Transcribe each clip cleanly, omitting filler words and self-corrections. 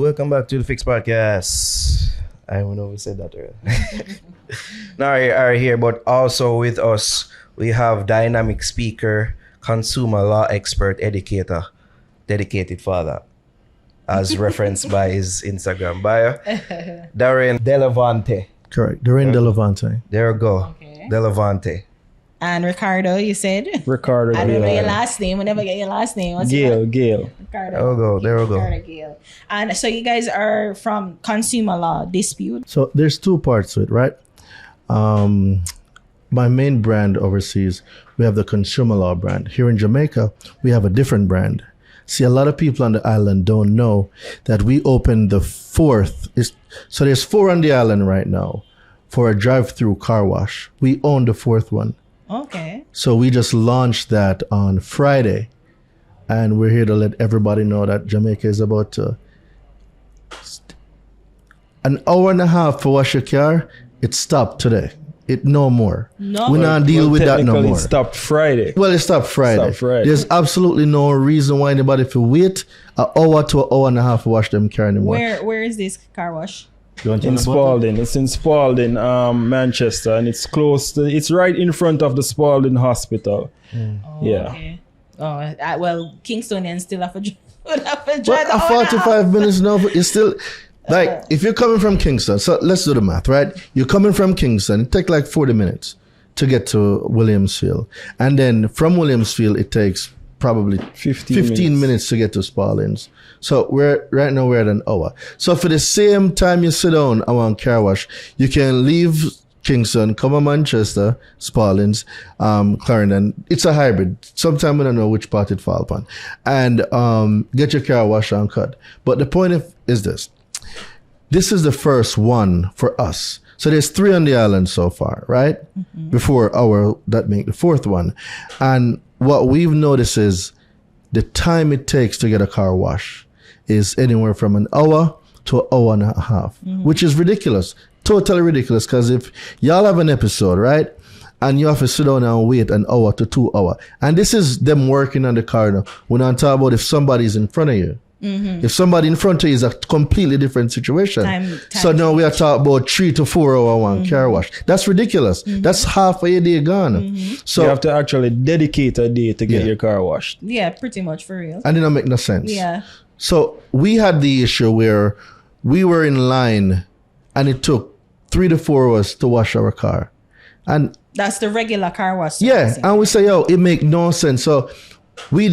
welcome back to the Fix Podcast. I don't know if we said that earlier. Now we are here, but also with us, we have dynamic speaker, consumer law expert, educator, dedicated father, as referenced by his Instagram bio, Darren Delavante. Correct, Darren Delavante. There we go, Okay. Delavante. And Ricardo, you said? Ricardo I don't know Gale. your last name. We never get your last name. What's Gale, your Gale. Ricardo. There we go. Ricardo Gale. And so you guys are from consumer law dispute. So there's two parts to it, right? My main brand overseas, we have the consumer law brand. Here in Jamaica, we have a different brand. See, a lot of people on the island don't know that we opened the fourth. So there's 4 on the island right now for a drive-through car wash. We own the 4th one. Okay. So we just launched that on Friday. And we're here to let everybody know that Jamaica is about to... An hour and a half for wash your car, it stopped today. It no more. No. We not deal with that no Technically, more. it stopped Friday. Well, it stopped Friday. Stopped Friday. There's absolutely no reason why anybody should wait an hour to an hour and a half to wash them car anymore. Where is this car wash? You want to In tell them about it? Spaulding. It's in Spaulding, Manchester, and it's close to, it's right in front of the Spaulding Hospital. Oh, Yeah. Okay. Oh, well, Kingstonians still have a drive. But a 45 minutes now, it's still... Like, if you're coming from Kingston, so let's do the math, right? You're coming from Kingston, it takes like 40 minutes to get to Williamsfield. And then from Williamsfield, it takes probably 15 minutes to get to Spauldings. So right now we're at an hour. So for the same time you sit down around car wash, you can leave Kingston, come to Manchester, Spauldings, Clarendon. It's a hybrid. Sometimes we don't know which part it falls upon. And get your car washed and cut. But the point is this. This is the first one for us. So there's 3 on the island so far, right? Mm-hmm. Before that make the 4th one. And what we've noticed is the time it takes to get a car wash is anywhere from an hour to an hour and a half, which is ridiculous. Totally ridiculous. Because if y'all have an episode, right? And you have to sit down and wait an hour to 2 hours. And this is them working on the car now. We're not talking about if somebody's in front of you. Mm-hmm. If somebody in front of you is a completely different situation. Time so now we are talking about 3 to 4 hour one car wash. That's ridiculous. That's half a day gone. So you have to actually dedicate a day to get your car washed. Yeah, pretty much for real. And it don't make no sense. Yeah. So we had the issue where we were in line and it took 3 to 4 hours to wash our car. And that's the regular car wash. Yeah. And we say, yo, it make no sense. So we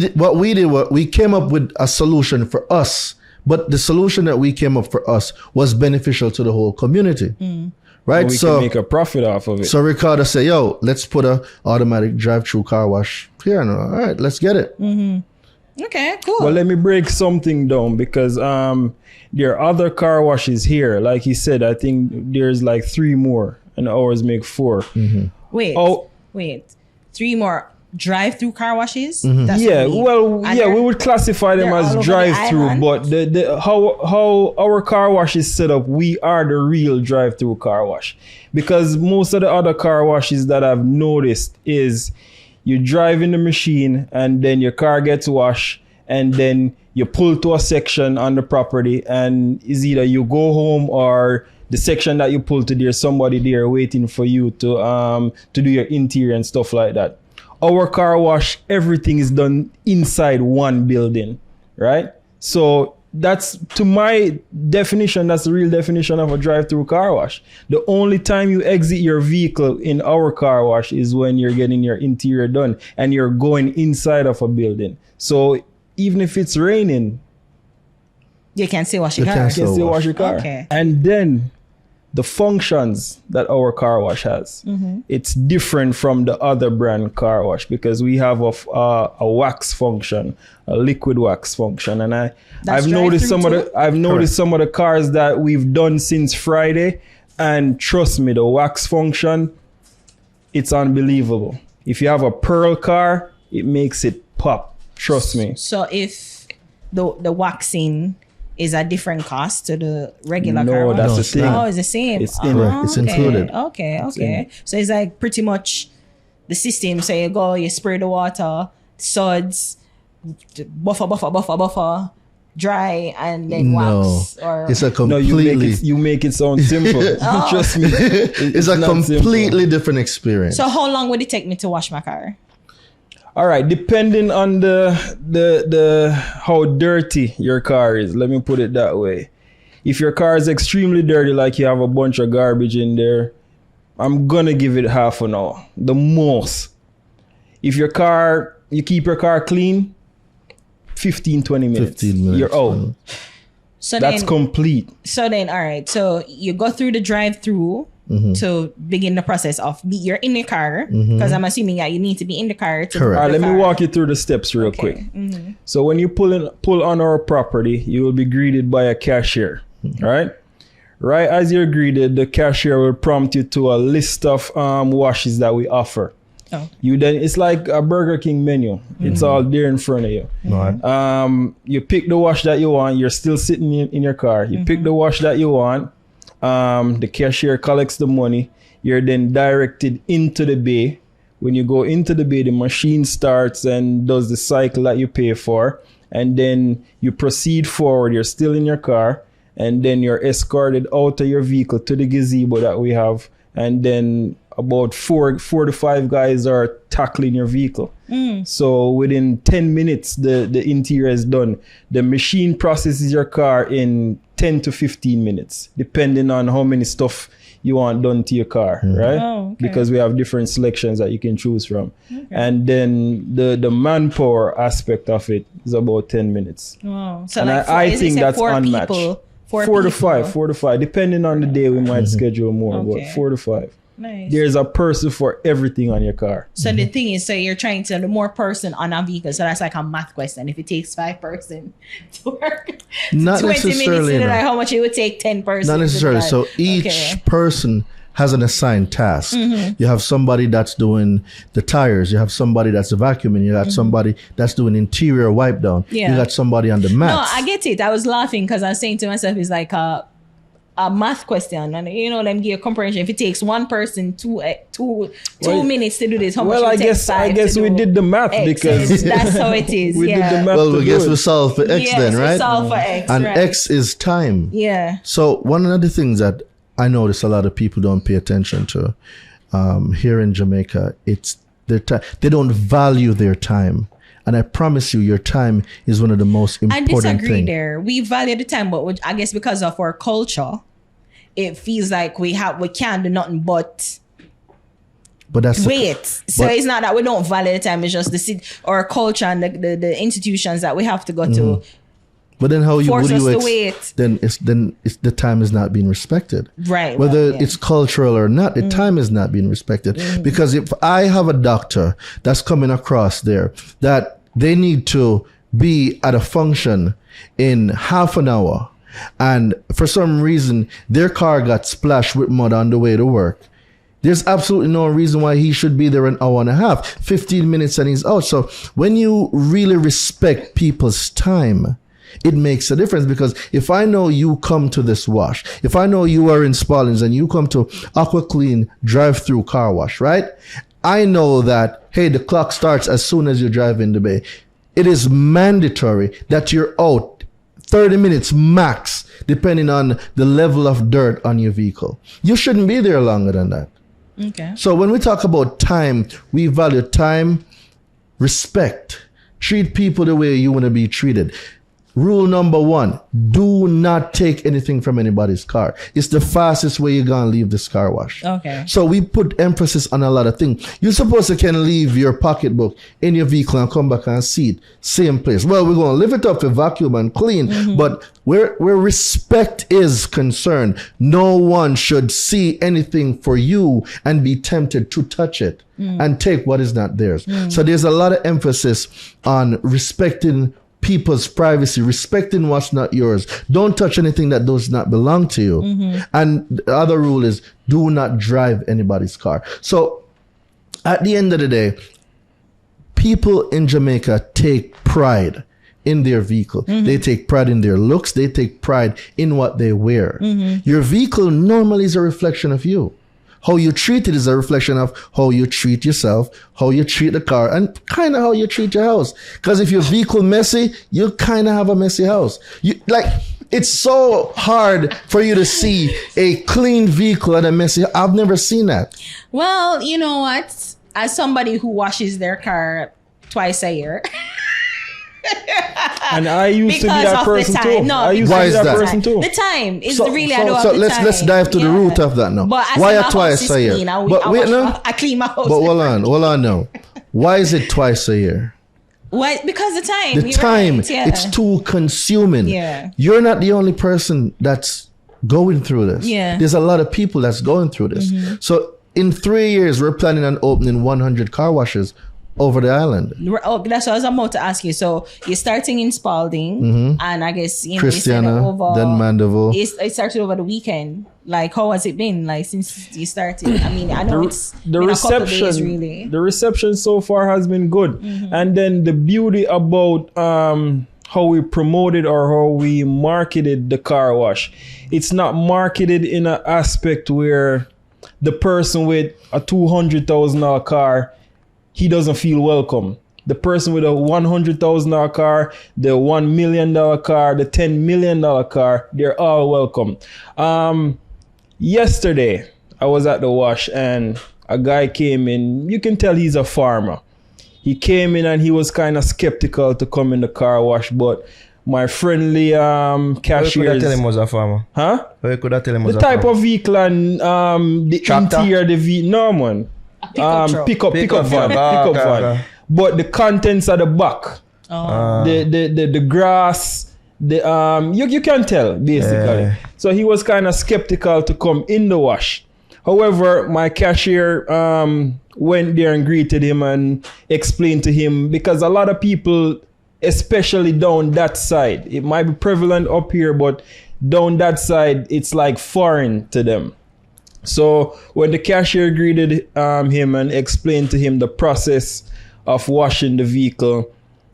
came up with a solution for us, but the solution that we came up for us was beneficial to the whole community, right? And we can make a profit off of it. So Ricardo said, yo, let's put a automatic drive-through car wash here. And all right, let's get it. Okay, cool. Well, let me break something down because there are other car washes here. Like he said, I think there's like 3 more and ours make 4. Wait. 3 more drive-through car washes? That's Yeah, what we would classify them they're all as over the drive-through, island? but how our car wash is set up, we are the real drive-through car wash. Because most of the other car washes that I've noticed is you drive in the machine and then your car gets washed and then you pull to a section on the property and it's either you go home or the section that you pull to, there's somebody there waiting for you to do your interior and stuff like that. Our car wash, everything is done inside one building, right? So that's, to my definition, that's the real definition of a drive-through car wash. The only time you exit your vehicle in our car wash is when you're getting your interior done and you're going inside of a building. So even if it's raining, you can still wash your car. can you can still wash your car. Okay. And then the functions that our car wash has, it's different from the other brand car wash because we have a wax function, a liquid wax function, and I've noticed some of the cars that we've done since Friday, and trust me, the wax function, it's unbelievable. If you have a pearl car, it makes it pop. Trust me. So if the waxing is a different cost to the regular car No, wash? that's No, the it's thing. not. Oh, it's the same. It's It's included. Okay. So it's like pretty much the system. So you go, you spray the water, suds, buffer, dry and then wax? Or It's a No, completely you make it sound simple. Trust me. it's a not completely simple. different experience. so how long would it take me to wash my car? All right, depending on the how dirty your car is. Let me put it that way. If your car is extremely dirty, like you have a bunch of garbage in there, I'm gonna give it half an hour, the most. If you keep your car clean, 15-20 minutes. 15 minutes. You're out. So That's then, complete. all right. So you go through the drive-through to begin the process of you're in your car because I'm assuming you need to be in the car. To Correct. All right, let me car. walk you through the steps real quick. Mm-hmm. So when you pull on our property, you will be greeted by a cashier, right? Right as you're greeted, the cashier will prompt you to a list of washes that we offer. Oh. It's like a Burger King menu. It's all there in front of you. Right. You pick the wash that you want. You're still sitting in your car. You pick the wash that you want. The cashier collects the money. You're then directed into the bay. When you go into the bay, the machine starts and does the cycle that you pay for. And then you proceed forward. You're still in your car. And then you're escorted out of your vehicle to the gazebo that we have. And then about four to five guys are tackling your vehicle. So within 10 minutes, the interior is done. The machine processes your car in 10 to 15 minutes, depending on how many stuff you want done to your car, right? Oh, okay. Because we have different selections that you can choose from. And then the manpower aspect of it is about 10 minutes. Wow. So And like I is it think say that's 4 unmatched. people? 4 4 to people? 5, depending on the day we might schedule more, Okay. but 4 to 5. Nice. There's a person for everything on your car. So the thing is, so you're trying to the more person on a vehicle. So that's like a math question. If it takes 5 person to work, Not 20 minutes, necessarily, you know, no. like how much it would take 10 person. Not to necessarily. drive. So each Okay. person has an assigned task. You have somebody that's doing the tires. You have somebody that's vacuuming. You got somebody that's doing interior wipe down. Yeah. You got somebody on the No, mats. I get it. I was laughing because I was saying to myself, it's like a math question, and you know, them give a comprehension. If it takes one person two Well, minutes to do this, how much? Well, it I would take guess 5 we to do did the math X? because That's how it is. we did the math. Well, to we do guess it. we solve for X Yes, then, we right? solve for X, And right. X is time. Yeah. So one of the things that I notice a lot of people don't pay attention to here in Jamaica, it's their time. They don't value their time. And I promise you, your time is one of the most I important disagree things. there. We value the time, but I guess because of our culture, it feels like we can't do nothing but But that's wait. So but- it's not that we don't value the time. It's just our culture and the institutions that we have to go to. But then how you Force would us you to wait. then it's the time is not being respected. Right. Whether well, yeah. it's cultural or not, the time is not being respected. Because if I have a doctor that's coming across there that they need to be at a function in half an hour, and for some reason their car got splashed with mud on the way to work, there's absolutely no reason why he should be there an hour and a half, 15 minutes and he's out. So when you really respect people's time, it makes a difference. Because if I know you come to this wash, if I know you are in Spauldings and you come to AquaClean Drive-Thru car wash, right? I know that, hey, the clock starts as soon as you drive in the bay. It is mandatory that you're out 30 minutes max, depending on the level of dirt on your vehicle. You shouldn't be there longer than that. Okay. So when we talk about time, we value time, respect, treat people the way you want to be treated. Rule number 1, do not take anything from anybody's car. It's the fastest way you're going to leave this car wash. Okay. So we put emphasis on a lot of things. You're supposed to can leave your pocketbook in your vehicle and come back and see it. Same place. Well, we're going to lift it up, vacuum and clean. But where respect is concerned, no one should see anything for you and be tempted to touch it and take what is not theirs. So there's a lot of emphasis on respecting people's privacy, respecting what's not yours. Don't touch anything that does not belong to you. And the other rule is do not drive anybody's car. So at the end of the day, people in Jamaica take pride in their vehicle. They take pride in their looks. They take pride in what they wear. Your vehicle normally is a reflection of you. how you treat it is a reflection of how you treat yourself, how you treat the car, and kind of how you treat your house. Because if your vehicle messy, you kind of have a messy house. It's so hard for you to see a clean vehicle and a messy. I've never seen that. Well, you know what? As somebody who washes their car twice a year. And I used to be that person too. No, I used to why be is that that? person too. The time is really I don't So have the let's time. dive to the root of that now. But Why are twice a year? clean, I clean my house. But hold on now. Why is it twice a year? Why? Because the time. The you're time, right, yeah. it's too consuming. Yeah. You're not the only person that's going through this. Yeah. There's a lot of people that's going through this. So in 3 years, we're planning on opening 100 car washes over the island. Oh, that's what I was about to ask you. So you're starting in Spaulding, and I guess you Christiana, then Mandeville. It started over the weekend. Like, how has it been? Like since you started? I mean, I know it's The been a couple reception, days, really. the reception so far has been good. And then the beauty about how we promoted or how we marketed the car wash, it's not marketed in an aspect where the person with a $200,000 car, he doesn't feel welcome. The person with a $100,000 car, the $1 million car, the $10 million car, they're all welcome. Yesterday, I was at the wash and a guy came in. You can tell he's a farmer. He came in and he was kind of skeptical to come in the car wash, but my friendly cashier. How could I tell him was a farmer? Huh? How could I tell him was The a type farmer? of vehicle and the Tractor? interior, the no man. Pickup truck. Pickup Pickup van. truck. Pickup van. Okay. But the contents at the back. The grass, you can tell basically. Yeah. So he was kind of skeptical to come in the wash. However, my cashier went there and greeted him and explained to him, because a lot of people, especially down that side, it might be prevalent up here, but down that side, it's like foreign to them. So when the cashier greeted him and explained to him the process of washing the vehicle,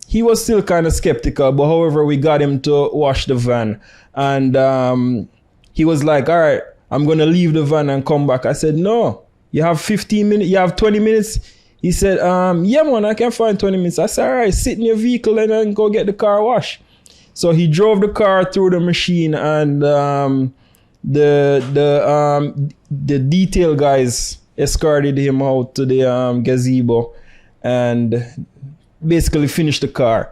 he was still kind of skeptical. But however, we got him to wash the van, and he was like, "All right, I'm gonna leave the van and come back." I said, "No, you have 15 minutes. You have 20 minutes." He said, "Yeah, man, I can find 20 minutes." I said, "All right, sit in your vehicle and then go get the car washed." So he drove the car through the machine, and the detail guys escorted him out to the gazebo and basically finished the car.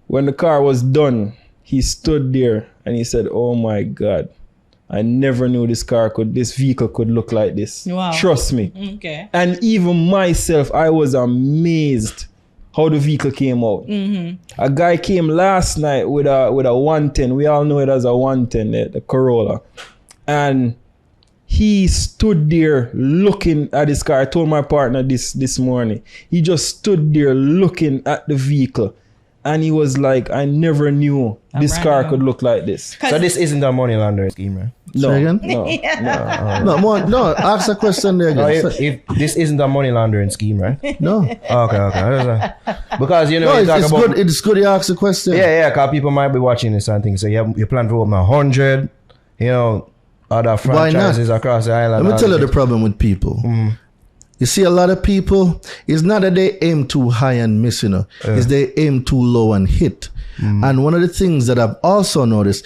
When the car was done, he stood there and he said, "Oh my God, I never knew this vehicle could look like this." Wow. Trust me. Okay. And even myself, I was amazed how the vehicle came out. A guy came last night with a 110. We all know it as a 110, the Corolla. And he stood there looking at his car. I told my partner this morning. He just stood there looking at the vehicle. And he was like, "I never knew this car could look like this." So this isn't a money laundering scheme, right? No, Say again? no. Ask a question there No, again. if this isn't a money laundering scheme, right? No. Okay. Because you know, No, you talk it's about, good. It's good you ask a question. yeah, because people might be watching this and think, so you plan to open 100, you know, other Why not? franchises across the island. Let me tell you the problem with people. You see, a lot of people, it's not that they aim too high and miss, you know. It's they aim too low and hit. And one of the things that I've also noticed,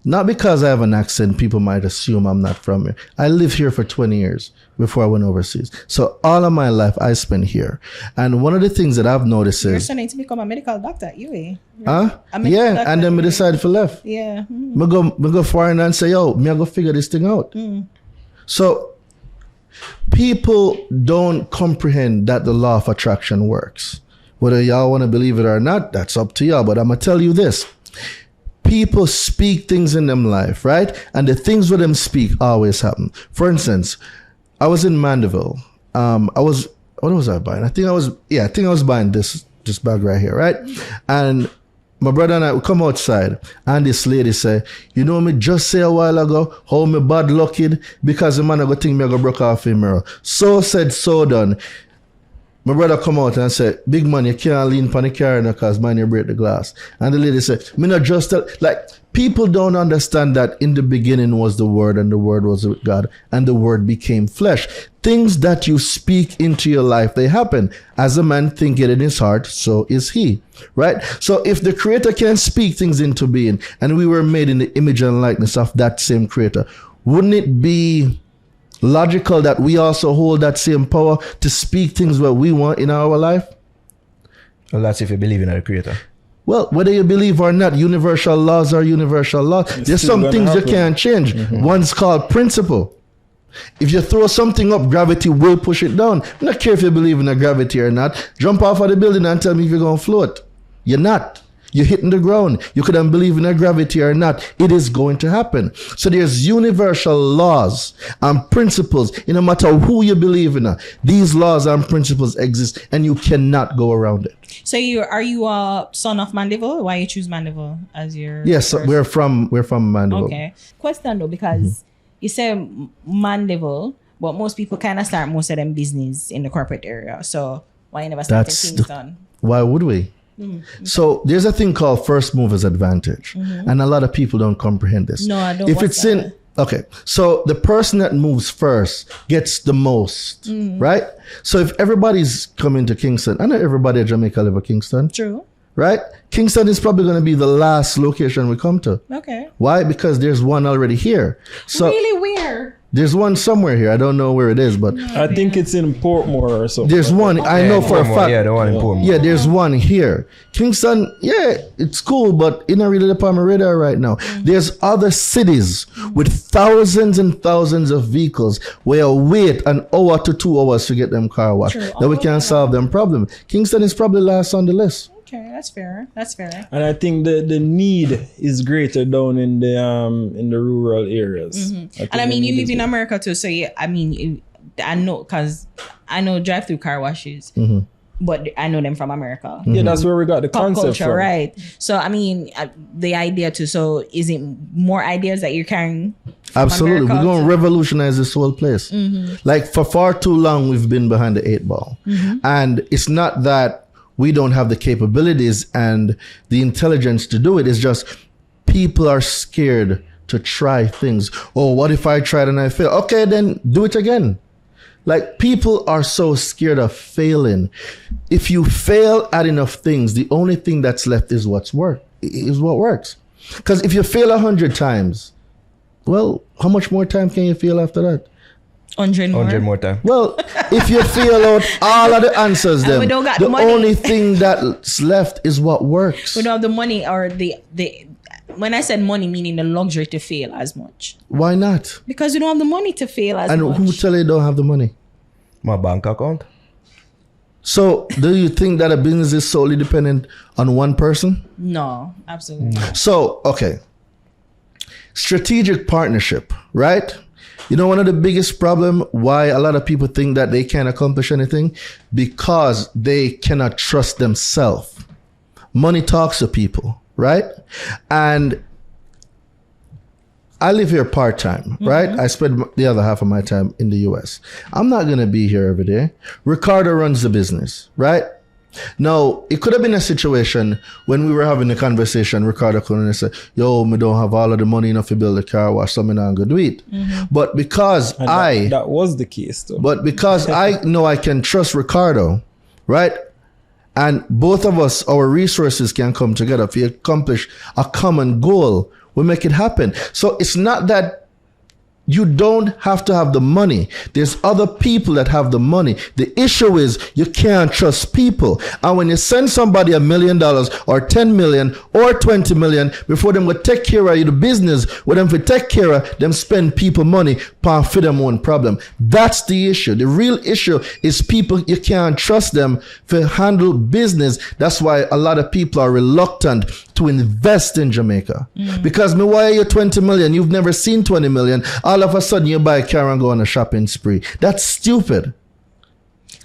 not because I have an accent, people might assume I'm not from here. I lived here for 20 years before I went overseas. So all of my life I spent here. And one of the things that I've noticed You're is, starting to become a medical doctor, you eh? yeah, doctor, and then me decide for left. Yeah. Me go foreign and say, yo, me I go figure this thing out. So people don't comprehend that the law of attraction works. Whether y'all want to believe it or not, that's up to y'all. But I'm going to tell you this. People speak things in them life, right? And the things with them speak always happen. For instance, I was in Mandeville. What was I buying? I think I was buying this bag right here, right? And my brother and I would come outside and this lady say, "You know me just say a while ago how me bad lucky because the man I go think me I go broke off him mirror." So said, so done. My brother come out and say, big man, you can't lean upon the car because man, you break the glass. And the lady said, me not just tell, like, people don't understand that in the beginning was the Word and the Word was with God and the Word became flesh. Things that you speak into your life, they happen. As a man thinketh in his heart, so is he. Right? So if the Creator can speak things into being and we were made in the image and likeness of that same Creator, wouldn't it be logical that we also hold that same power to speak things what we want in our life? Well, that's if you believe in a creator. Well, whether you believe or not, universal laws are universal laws. There's some things you can't change. One's called principle. If you throw something up, gravity will push it down. I don't care if you believe in a gravity or not. Jump off of the building and tell me if you're going to float. You're not. You're hitting the ground. You couldn't believe in a gravity or not. It is going to happen. So there's universal laws and principles. No matter who you believe in, these laws and principles exist and you cannot go around it. So are you a son of Mandeville? Why you choose Mandeville as your Yes, first? we're from Mandeville. Okay. Question though, because you say Mandeville, but most people kind of start most of them business in the corporate area. So why you never start in Kingston? Why would we? So there's a thing called first movers advantage, and a lot of people don't comprehend this. No, I don't. If it's in okay, so the person that moves first gets the most, right? So if everybody's coming to Kingston, I know everybody at Jamaica live in Kingston. True. Right? Kingston is probably going to be the last location we come to. Okay. Why? Because there's one already here. So really where? there's one somewhere here. I don't know where it is, but I think it's in Portmore or something. there's one. I know for a fact. Yeah, the one in Portmore. Yeah, there's one here. Kingston, yeah, it's cool, but it's not really up on my radar right now. There's other cities with thousands and thousands of vehicles where wait an hour to 2 hours to get them car washed. True. That we can solve them problem. Kingston is probably last on the list. Okay, that's fair. That's fair. And I think the need is greater down in the rural areas. And I mean, you live in America too, so yeah, I mean, I know because I know drive-through car washes, but I know them from America. Yeah, that's where we got the Pop concept culture, from. right? So I mean, the idea too. So is it more ideas that you're carrying? Absolutely. America We're going to to- revolutionize this whole place. Like for far too long, we've been behind the 8 ball. And it's not that we don't have the capabilities and the intelligence to do it. It's just people are scared to try things. Oh, what if I tried and I fail? Okay, then do it again. Like people are so scared of failing. If you fail at enough things, the only thing that's left is what works. Because if you fail 100 times, well, how much more time can you fail after that? 100 more. 100 more time. Well, if you feel out all of the answers, And then we don't got the the money. only thing that's left is what works. We don't have the money or the. When I said money, meaning the luxury to fail as much. Why not? Because we don't have the money to fail as And much. who tell you don't have the money? My bank account. So, do you think that a business is solely dependent on one person? No, absolutely not. So, okay. Strategic partnership, right? You know, one of the biggest problem why a lot of people think that they can't accomplish anything because they cannot trust themselves. Money talks to people, right? And I live here part-time, right? I spend the other half of my time in the US. I'm not going to be here every day. Ricardo runs the business, right? Now, it could have been a situation when we were having a conversation, Ricardo could have said, yo, me don't have all of the money enough to build a car wash, so I'm not going to do it. But because And that was the case though. but because I know I can trust Ricardo, right? And both of us, our resources can come together to accomplish a common goal. We make it happen. So it's not that you don't have to have the money. There's other people that have the money. The issue is you can't trust people. And when you send somebody $1 million or 10 million or 20 million, before them will take care of you, the business, with them to take care of them, spend people money for them own problem. That's the issue. The real issue is people, you can't trust them to handle business. That's why a lot of people are reluctant to invest in Jamaica. Because me, why are you 20 million? You've never seen 20 million. All of a sudden you buy a car and go on a shopping spree. That's stupid.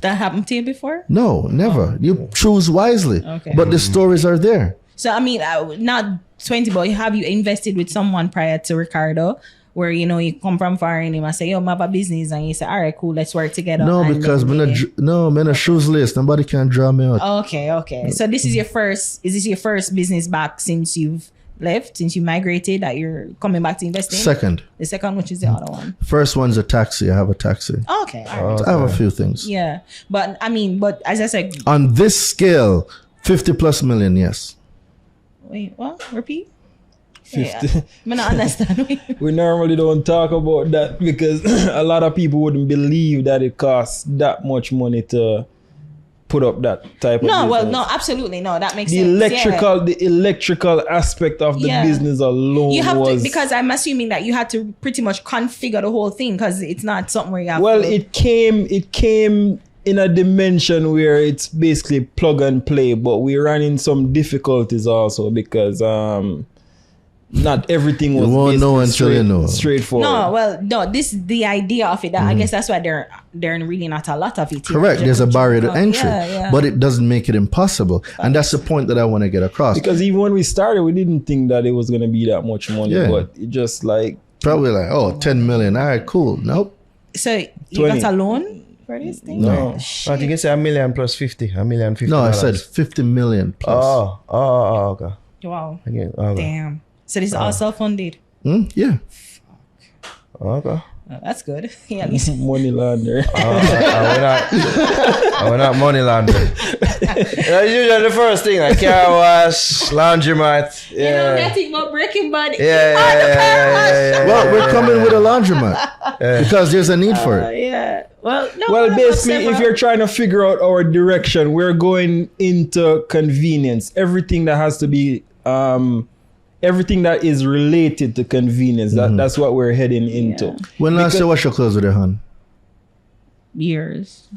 That happened to you before? No, never. You choose wisely. Okay. But the stories are there. So I mean, not 20, but have you invested with someone prior to Ricardo? where you come from far and him and say, yo, I have a business, and you say, all right, cool, let's work together. No, and because I'm a shoeless. Nobody can draw me out. Okay. So this is your first. Is this your first business back since you've left, since you migrated, that you're coming back to investing? Second. The second, which is the other one? First one's a taxi. I have a taxi. Okay. All right. I have a few things. Yeah. But as I said, On this scale, 50 plus million, yes. wait, what? Repeat? 50. Yeah, I not understand. We normally don't talk about that because a lot of people wouldn't believe that it costs that much money to put up that type of business. Well, no, absolutely. No, that makes The sense. the electrical aspect of the business alone You have was... to, because I'm assuming that you had to pretty much configure the whole thing, because it's not something where you have Well, to... it came in a dimension where it's basically plug and play, but we ran in some difficulties also because not everything was You won't know until you know. straightforward. The idea of it, I guess that's why there really not a lot of it. Correct. There's a barrier to entry, Yeah. but it doesn't make it impossible. And that's the point that I want to get across. Because even when we started, we didn't think that it was going to be that much money, Yeah. but it just like... Probably like, 10 million. All right, cool. Nope. So you 20. got a loan for this thing? No. I think it's $1 million plus 50. $1 million 50. No, I said 50 million plus. Oh, okay. Wow. Okay. Okay. Damn. So this is all self-funded. Yeah. Okay. Oh, that's good. Yeah, at least. Money laundering. We're not money laundering. That's usually the first thing, like car wash, laundromat. You know, nothing but Breaking Bad. Yeah. Well, we're coming with a laundromat because there's a need for it. Yeah. Well, no. Well, no, basically, no, if you're trying to figure out our direction, we're going into convenience. Everything that has to be, everything that is related to convenience. That's what we're heading into. Yeah. When last you wash your clothes with your hand? years.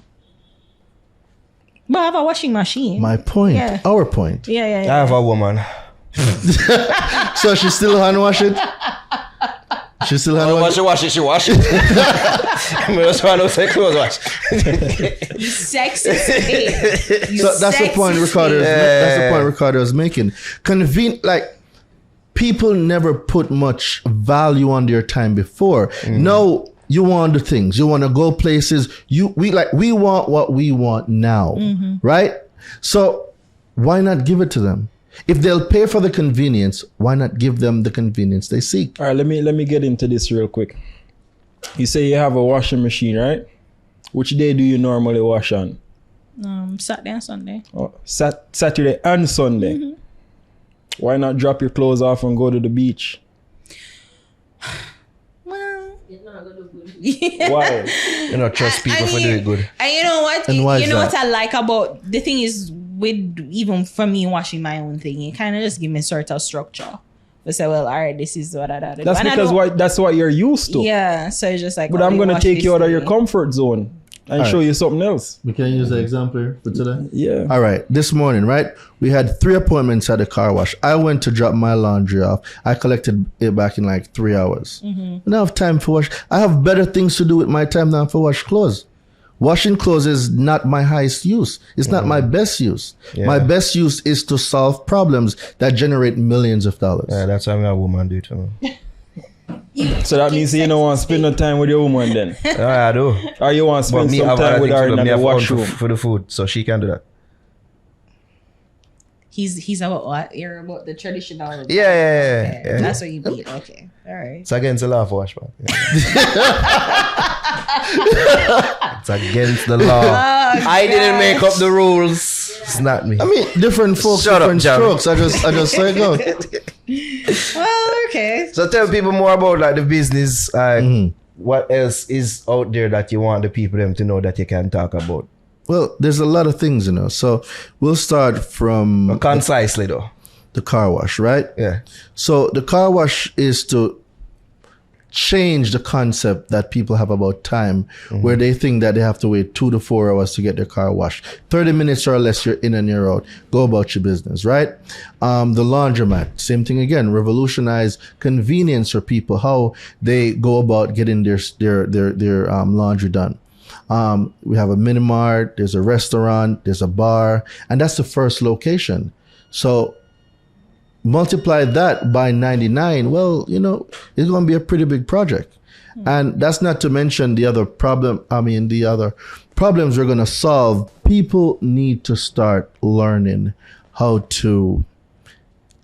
But I have a washing machine. My point. Yeah. Our point. Yeah. I have a woman. So she still hand wash it? She still hand wash it? She wash it. I just want to say clothes wash. You sexist pig. You So that's the point Ricardo. That's the point Ricardo is making. People never put much value on their time before. Now you want the things. You want to go places. We want what we want now, right? So why not give it to them? If they'll pay for the convenience, why not give them the convenience they seek? All right, let me get into this real quick. You say you have a washing machine, right? Which day do you normally wash on? Saturday and Sunday. Oh, Saturday and Sunday. Why not drop your clothes off and go to the beach? Well, Why? You know, trust people for doing good. And you know what? And why is you know that? what I like about the thing is with even for me washing my own thing, it kind of just give me sort of structure. But say, well, all right, this is what I do. That's because that's what you're used to. Yeah, so it's just like. But I'm you gonna wash take this you out of your thing. comfort zone and show you something else. We can use the example here for today. Yeah. All right. This morning, right? We had 3 appointments at the car wash. I went to drop my laundry off. I collected it back in like 3 hours. I don't have time for wash. I have better things to do with my time than for wash clothes. Washing clothes is not my highest use. It's not my best use. Yeah. My best use is to solve problems that generate millions of dollars. Yeah, that's how a woman do too. So that means you don't want to spend no time with your woman then, I do. or you want to But spend me some have time other with things her to do. in Me the have own washroom. for the food, so she can do that. He's about what? You're about the traditional. Yeah. Okay. Yeah. That's what you beat. Okay. All right. It's against the law for wash back. Yeah. It's against the law. I didn't make up the rules. It's not me. I mean, different folks, Shut up, different Jam. strokes. I just say go. Well, okay. So tell people more about like the business. What else is out there that you want the people them to know that you can talk about? Well, there's a lot of things, So we'll start from Concisely though. the car wash, right? Yeah. So the car wash is to change the concept that people have about time, where they think that they have to wait 2 to 4 hours to get their car washed. 30 minutes or less, you're in and you're out. Go about your business, right? The laundromat, same thing again. Revolutionize convenience for people, how they go about getting their laundry done. We have a mini mart, there's a restaurant, there's a bar, and that's the first location. So multiply that by 99, well, you know, it's going to be a pretty big project. And that's not to mention the other problems we're going to solve. People need to start learning how to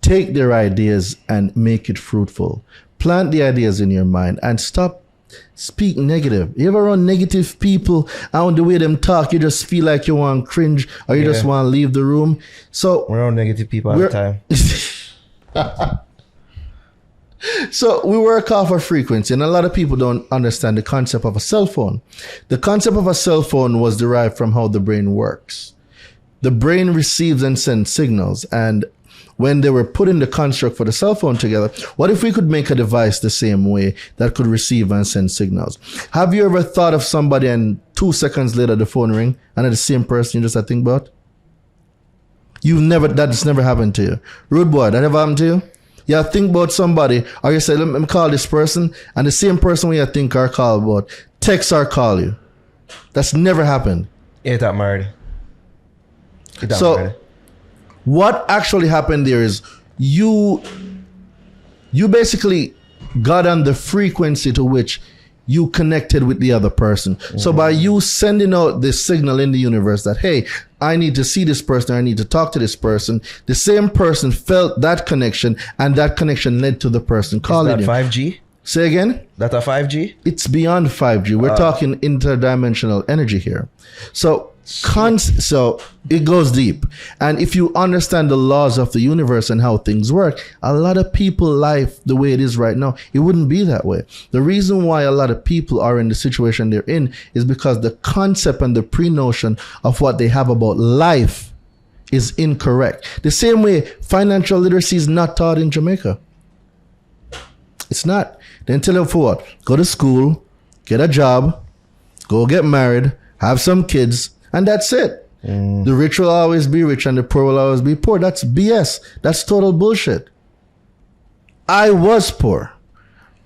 take their ideas and make it fruitful. Plant the ideas in your mind and stop speak negative. You ever run negative people and the way them talk, you just feel like you want to cringe or you just want to leave the room. So we're on negative people all the time. So we work off a frequency, and a lot of people don't understand the concept of a cell phone. The concept of a cell phone was derived from how the brain works. The brain receives and sends signals, and when they were putting the construct for the cell phone together, what if we could make a device the same way that could receive and send signals? Have you ever thought of somebody and 2 seconds later the phone ring and it's the same person you just think about? That's never happened to you. Rude boy, that ever happened to you? You think about somebody, or you say, let me call this person, and the same person when you think or call about, text or call you. That's never happened. It that married. So what actually happened there is you basically got on the frequency to which you connected with the other person. So by you sending out this signal in the universe that, hey, I need to see this person, I need to talk to this person, the same person felt that connection, and that connection led to the person calling you. Is that 5G? Say again? That a 5G? It's beyond 5G. We're talking interdimensional energy here. So it goes deep. And if you understand the laws of the universe and how things work, a lot of people's life, the way it is right now, it wouldn't be that way. The reason why a lot of people are in the situation they're in is because the concept and the pre-notion of what they have about life is incorrect. The same way financial literacy is not taught in Jamaica. It's not. Then tell them for what? Go to school, get a job, go get married, have some kids, and that's it. The rich will always be rich and the poor will always be poor. That's BS. That's total bullshit. I was poor.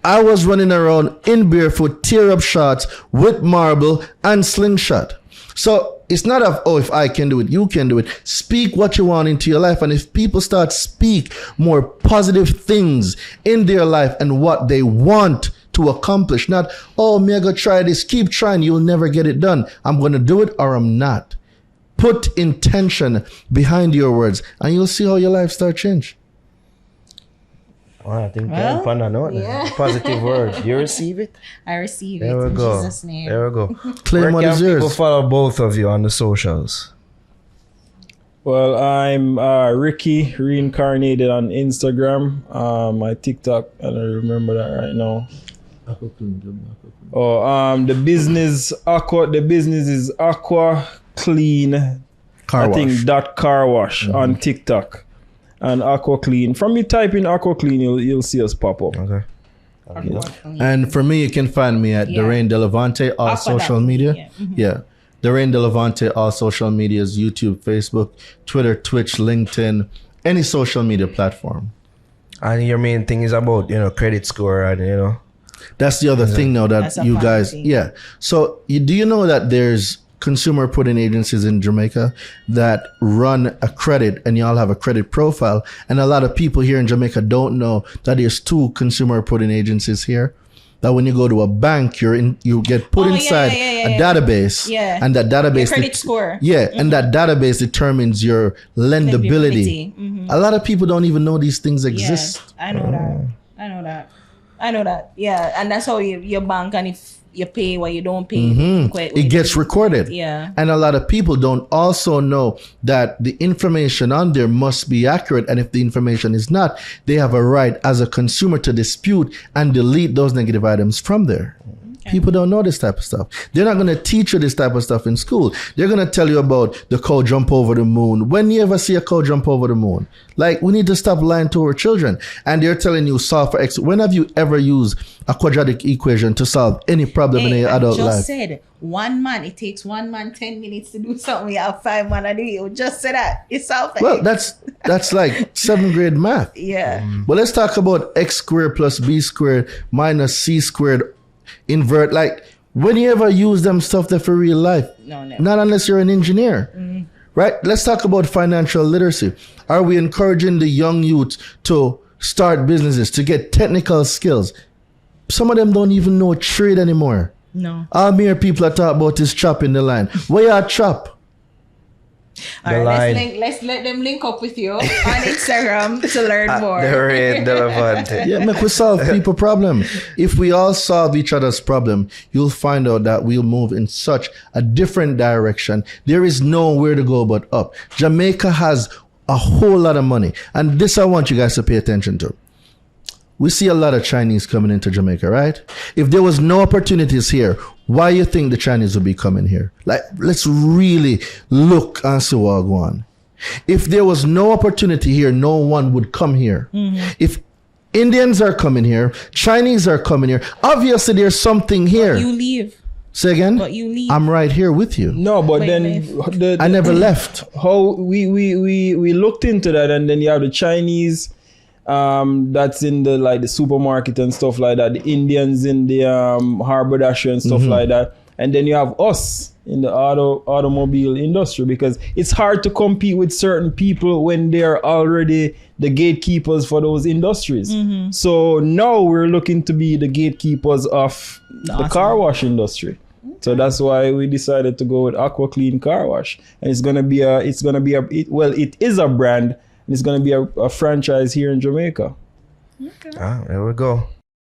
I was running around in barefoot, tear up shots with marble and slingshot. So it's not if I can do it, you can do it. Speak what you want into your life. And if people start speak more positive things in their life and what they want to accomplish, not, me I go try this, keep trying, you'll never get it done. I'm going to do it or I'm not. Put intention behind your words and you'll see how your life start change. I think on a note. Positive word. You receive it? I receive there it we in go. Jesus' name. There we go. Claim what is yours. People follow both of you on the socials? Well, I'm Ricky Reincarnated on Instagram. My TikTok, I don't remember that right now. The business is AquaClean. Car wash. car wash on TikTok. And AquaClean. From you type in AquaClean, you'll see us pop up. Okay. And for me, you can find me at Darain De Levante, all social media. Darain De Levante, all social medias, YouTube, Facebook, Twitter, Twitch, LinkedIn, any social media platform. And your main thing is about, credit score and, That's the other thing now that you guys, So do you know that there's consumer reporting agencies in Jamaica that run a credit and y'all have a credit profile? And a lot of people here in Jamaica don't know that there's 2 consumer reporting agencies here. That when you go to a bank, you get put inside a database, and that database, your credit score, and that database determines your lendability. A lot of people don't even know these things exist. I know that. Yeah, and that's how your bank, and if you pay what you don't pay, it gets recorded. And a lot of people don't also know that the information on there must be accurate, and if the information is not, they have a right as a consumer to dispute and delete those negative items from there. People don't know this type of stuff. They're not going to teach you this type of stuff in school. They're going to tell you about the cow jump over the moon. When you ever see a cow jump over the moon? Like, we need to stop lying to our children. And they're telling you solve for X. When have you ever used a quadratic equation to solve any problem in your adult life? I just said, it takes one man 10 minutes to do something. We have 5 man to do it. Just say that. It's solved. Well, that's like 7th grade math. But let's talk about X squared plus B squared minus C squared invert. Like, when you ever use them stuff there for real life? No, never. Not unless you're an engineer. right? Let's talk about financial literacy. Are we encouraging the young youth to start businesses, to get technical skills? Some of them don't even know trade anymore. No. All mere people are talking about is chopping the line. Where you chop? All right, let's let them link up with you on Instagram to learn more. Yeah, make we solve people problem. If we all solve each other's problem, you'll find out that we'll move in such a different direction. There is nowhere to go but up. Jamaica has a whole lot of money. And this I want you guys to pay attention to. We see a lot of Chinese coming into Jamaica, right? If there was no opportunities here, why you think the Chinese would be coming here? Like, let's really look and see what going on. If there was no opportunity here, no one would come here. Mm-hmm. If Indians are coming here, Chinese are coming here, obviously there's something here. But you leave. Say again? But you leave. I'm right here with you. No, but I never left. How we looked into that, and then you have the Chinese that's in the supermarket and stuff like that, the Indians in the haberdashery and stuff like that, and then you have us in the automobile industry, because it's hard to compete with certain people when they're already the gatekeepers for those industries. So now we're looking to be the gatekeepers of the car wash industry. So that's why we decided to go with AquaClean Car Wash, and it is a brand. It's going to be a franchise here in Jamaica. Okay. There we go.